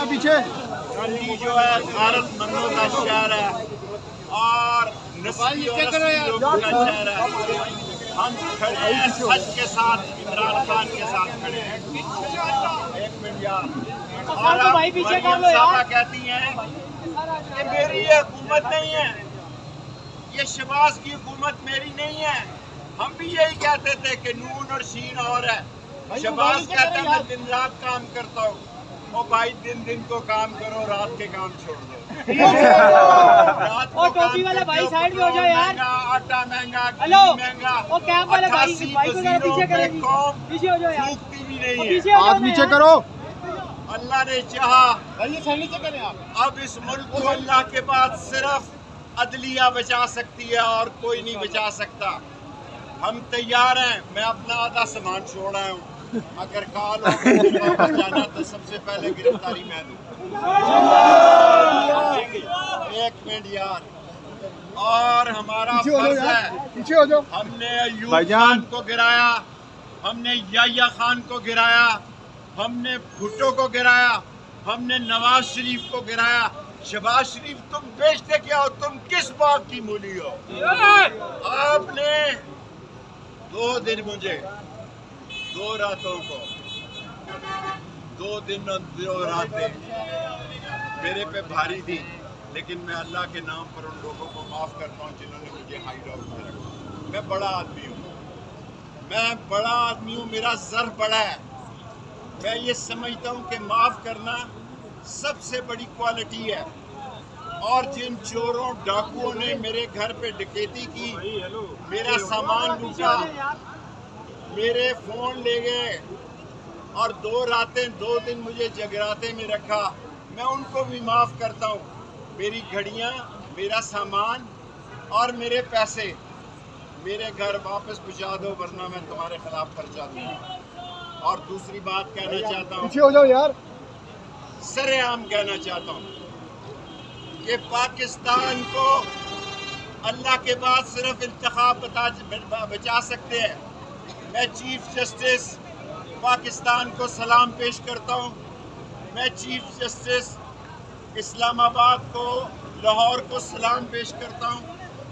پیچھے جو ہے غیرت مندوں کا شہر ہے اور نسلیوں کا شہر ہے. ہم کھڑے ہیں سچ کے ساتھ، عمران خان کے ساتھ کھڑے ہیں. ایک منٹ یار. اور مریم صاحبہ کہتی ہیں کہ میری یہ حکومت نہیں ہے، یہ شہباز کی حکومت میری نہیں ہے. ہم بھی یہی کہتے تھے کہ نون اور شین اور ہے. شہباز کہتا ہے میں دن رات کام کرتا ہوں. او بھائی دن کو کام کرو، رات کے کام چھوڑ دو. رات کو کام مہنگا، آٹا مہنگا، گھی مہنگا، 88% میں قوم پھوکتی بھی نہیں ہے. ہاتھ نیچے کرو. اللہ نے چاہا اب اس ملک کو اللہ کے بعد صرف عدلیہ بچا سکتی ہے اور کوئی نہیں بچا سکتا. ہم تیار ہیں. میں اپنا آدھا سامان چھوڑ رہا ہوں. اگر کال ہو واپس جانا تو سب سے پہلے گرفتاری میں دوں. ایک منٹ یار. اور ہمارا فرض ہے، ہم نے ایوب خان کو گرایا، ہم نے یحییٰ خان کو گرایا، ہم نے بھٹو کو گرایا، ہم نے نواز شریف کو گرایا. شہباز شریف تم بیچتے کیا ہو؟ تم کس باغ کی مولی ہو؟ آپ نے 2 دن مجھے 2 راتوں کو 2 دن اور 2 راتیں میرے پہ بھاری تھی، لیکن میں اللہ کے نام پر ان لوگوں کو معاف کرتا ہوں جنہوں نے مجھے ہائیڈ آؤٹ میں رکھا. میں بڑا آدمی ہوں، میرا ظرف بڑا ہے. میں یہ سمجھتا ہوں کہ معاف کرنا سب سے بڑی کوالٹی ہے. اور جن چوروں ڈاکوؤں نے میرے گھر پہ ڈکیتی کی، میرا سامان لوٹا، میرے فون لے گئے اور 2 راتیں 2 دن مجھے جگراتے میں رکھا، میں ان کو بھی معاف کرتا ہوں. میری گھڑیاں، میرا سامان اور میرے پیسے میرے گھر واپس پہنچا دو، ورنہ میں تمہارے خلاف پرچہ دوں گا. اور دوسری بات کہنا چاہتا ہوں، سر عام کہنا چاہتا ہوں کہ پاکستان کو اللہ کے بعد صرف انتخاب بچا سکتے ہیں. میں چیف جسٹس پاکستان کو سلام پیش کرتا ہوں. میں چیف جسٹس اسلام آباد کو، لاہور کو سلام پیش کرتا ہوں.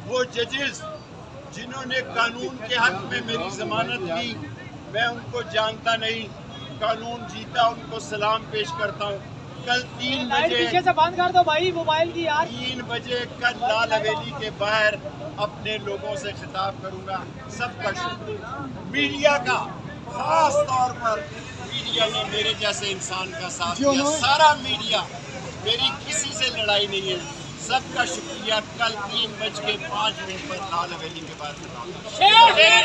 وہ ججز جنہوں نے قانون کے حق میں میری ضمانت دی، میں ان کو جانتا نہیں. قانون جیتا، ان کو سلام پیش کرتا ہوں. کل 3 بجے کل لال حویلی کے باہر اپنے لوگوں سے خطاب کروں گا. سب کا شکریہ. میڈیا کا خاص طور پر میڈیا نے میرے جیسے انسان کا ساتھ دیا. سارا میڈیا، میری کسی سے لڑائی نہیں ہے. سب کا شکریہ. کل 3:05 پر لال حویلی کے باہر خطاب.